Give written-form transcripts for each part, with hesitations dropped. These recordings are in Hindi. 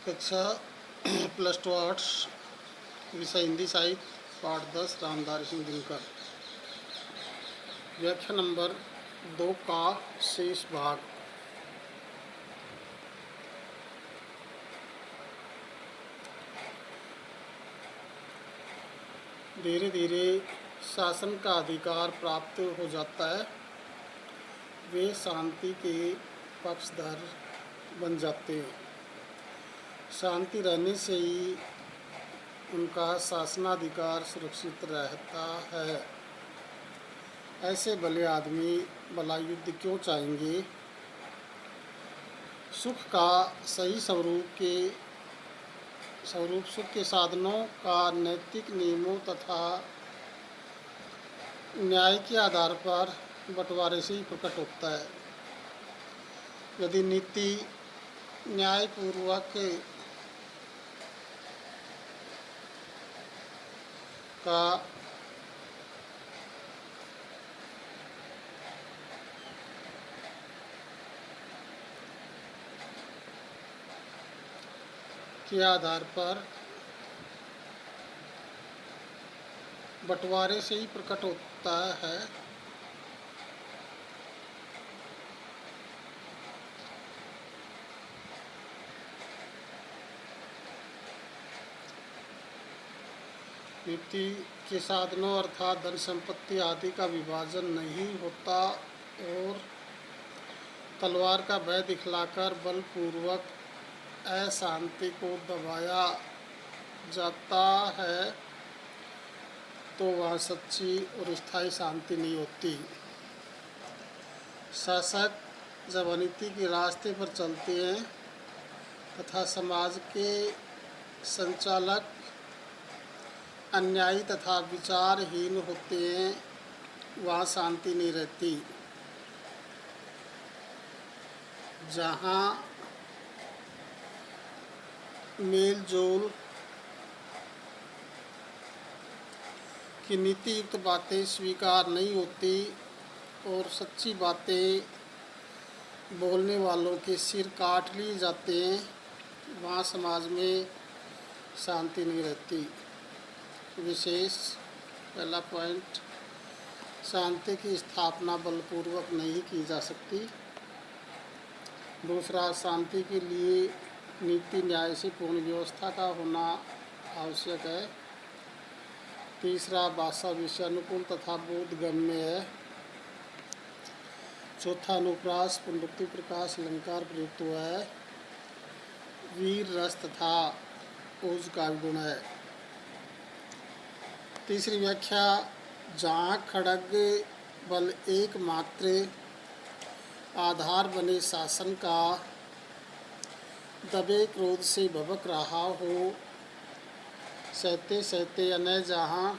कक्षा +2 आर्ट्स, विषय हिंदी साहित्य, पाठ 10, रामधारी सिंह दिनकर। व्याख्या नंबर 2 का शेष भाग। धीरे धीरे शासन का अधिकार प्राप्त हो जाता है, वे शांति के पक्षधर बन जाते हैं। शांति रहने से ही उनका शासनाधिकार सुरक्षित रहता है। ऐसे भले आदमी भला युद्ध क्यों चाहेंगे? सुख का सही स्वरूप सुख के साधनों का नैतिक नियमों तथा न्याय के आधार पर बंटवारे से ही प्रकट होता है। यदि नीति न्यायपूर्वक का के आधार पर बंटवारे से ही प्रकट होता है। नीति के साधनों अर्थात धन संपत्ति आदि का विभाजन नहीं होता और तलवार का भय दिखलाकर बलपूर्वक अशांति को दबाया जाता है, तो वह सच्ची और स्थायी शांति नहीं होती। शासक जब अनीति के रास्ते पर चलते हैं तथा समाज के संचालक अन्यायी तथा विचारहीन होते हैं, वहाँ शांति नहीं रहती। जहाँ मेल जोल की नीति युक्त बातें स्वीकार नहीं होती और सच्ची बातें बोलने वालों के सिर काट लिए जाते हैं, वहाँ समाज में शांति नहीं रहती। विशेष पहला पॉइंट, शांति की स्थापना बलपूर्वक नहीं की जा सकती। दूसरा, शांति के लिए नीति न्याय से पूर्ण व्यवस्था का होना आवश्यक है। तीसरा, भाषा विषय अनुकूल तथा बोधगम्य है। चौथा, अनुप्रास पुनरुक्ति प्रकाश अलंकार प्रयुक्त हुआ है। वीर रस तथा ओज का गुण है। तीसरी व्याख्या, जहाँ खड्ग बल एकमात्र आधार बने शासन का दबे क्रोध से भभक रहा हो, सहते सहते अनय जहाँ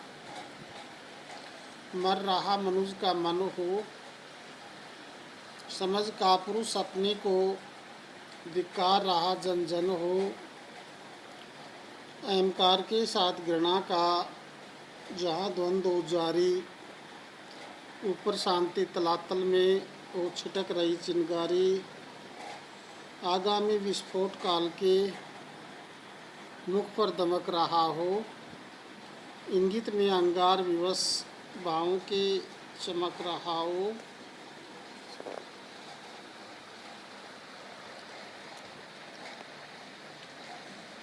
मर रहा मनुष्य का मन हो, समझ का पुरुष अपने को धिक्कार रहा जन जन हो, अहंकार के साथ घृणा का जहाँ द्वंद्व जारी, ऊपर शांति तलातल में वो छिटक रही चिंगारी, आगामी विस्फोट काल के मुख पर दमक रहा हो, इंगित में अंगार विवश भावों के चमक रहा हो,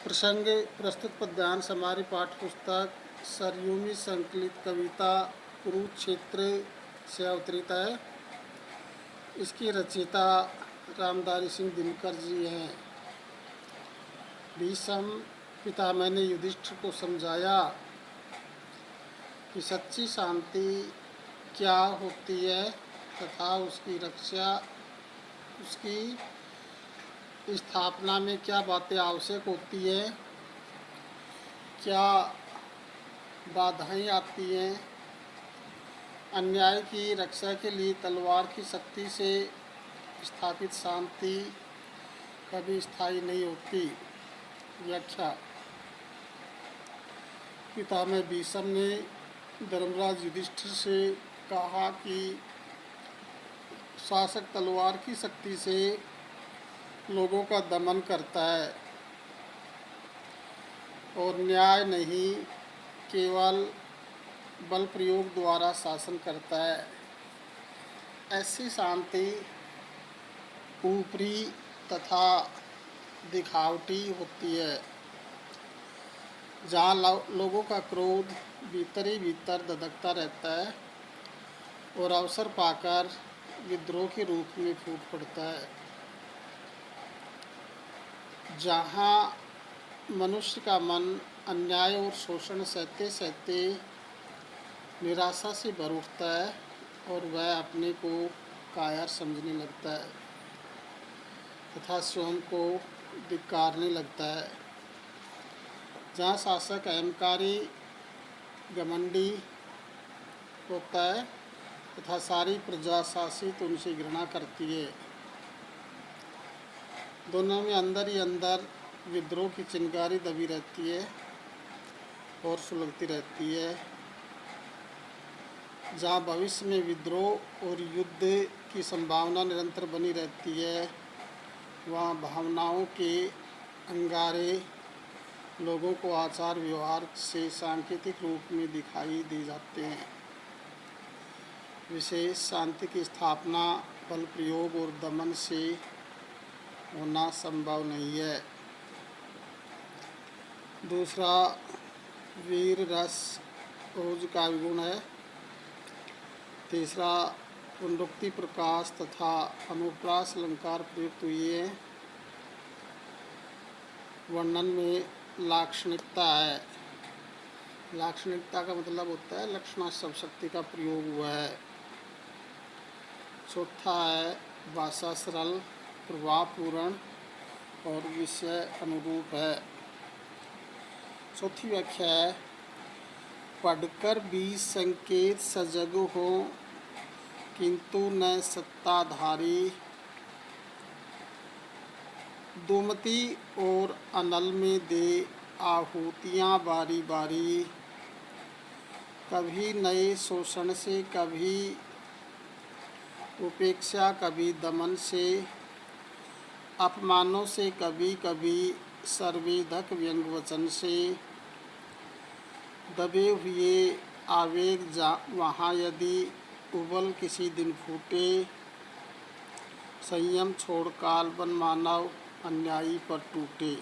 प्रसंग प्रस्तुत पद्यांश हमारी पाठ्य पुस्तक सरयू में संकलित कविता कुरुक्षेत्र से अवतरित है। इसकी रचयिता रामधारी सिंह दिनकर जी हैं। भीष्म पितामह ने युधिष्ठिर को समझाया कि सच्ची शांति क्या होती है तथा उसकी रक्षा, उसकी स्थापना में क्या बातें आवश्यक होती है, क्या बाधाएं आती हैं। अन्याय की रक्षा के लिए तलवार की शक्ति से स्थापित शांति कभी स्थायी नहीं होती। व्याख्या, पितामह भीष्म ने धर्मराज युधिष्ठिर से कहा कि शासक तलवार की शक्ति से लोगों का दमन करता है और न्याय नहीं केवल बल प्रयोग द्वारा शासन करता है। ऐसी शांति ऊपरी तथा दिखावटी होती है, जहाँ लोगों का क्रोध भीतर ही भीतर धधकता रहता है और अवसर पाकर विद्रोह के रूप में फूट पड़ता है। जहाँ मनुष्य का मन अन्याय और शोषण सहते सहते निराशा से भर उठता है और वह अपने को कायर समझने लगता है तथा स्वयं को धिक्कारने लगता है। जहाँ शासक अहंकारी घमंडी होता है तथा सारी प्रजा शासित उनसे घृणा करती है। दोनों में अंदर ही अंदर विद्रोह की चिंगारी दबी रहती है और सुलगती रहती है। जहाँ भविष्य में विद्रोह और युद्ध की संभावना निरंतर बनी रहती है, वहाँ भावनाओं के अंगारे लोगों को आचार व्यवहार से सांकेतिक रूप में दिखाई दे जाते हैं। विशेष शांति की स्थापना बल प्रयोग और दमन से होना संभव नहीं है। दूसरा वीर रस ओज का गुण है। तीसरा पुनरुक्ति प्रकाश तथा अनुप्रास अलंकार प्रयुक्त हुई है। वर्णन में लाक्षणिकता है। लाक्षणिकता का मतलब होता है लक्षणा शब्द शक्ति का प्रयोग हुआ है। चौथा है भाषा सरल प्रभावपूर्ण और विषय अनुरूप है। चौथी व्याख्या है पढ़कर भी संकेत सजग हो किंतु न सत्ताधारी, दुमती और अनल में दे आहुतियाँ बारी बारी, कभी नए शोषण से कभी उपेक्षा कभी दमन से, अपमानों से कभी कभी सर्वेधक व्यंग वचन से, दबे हुए आवेग वहाँ यदि उबल किसी दिन फूटे, संयम छोड़ काल बन मानव अन्यायी पर टूटे।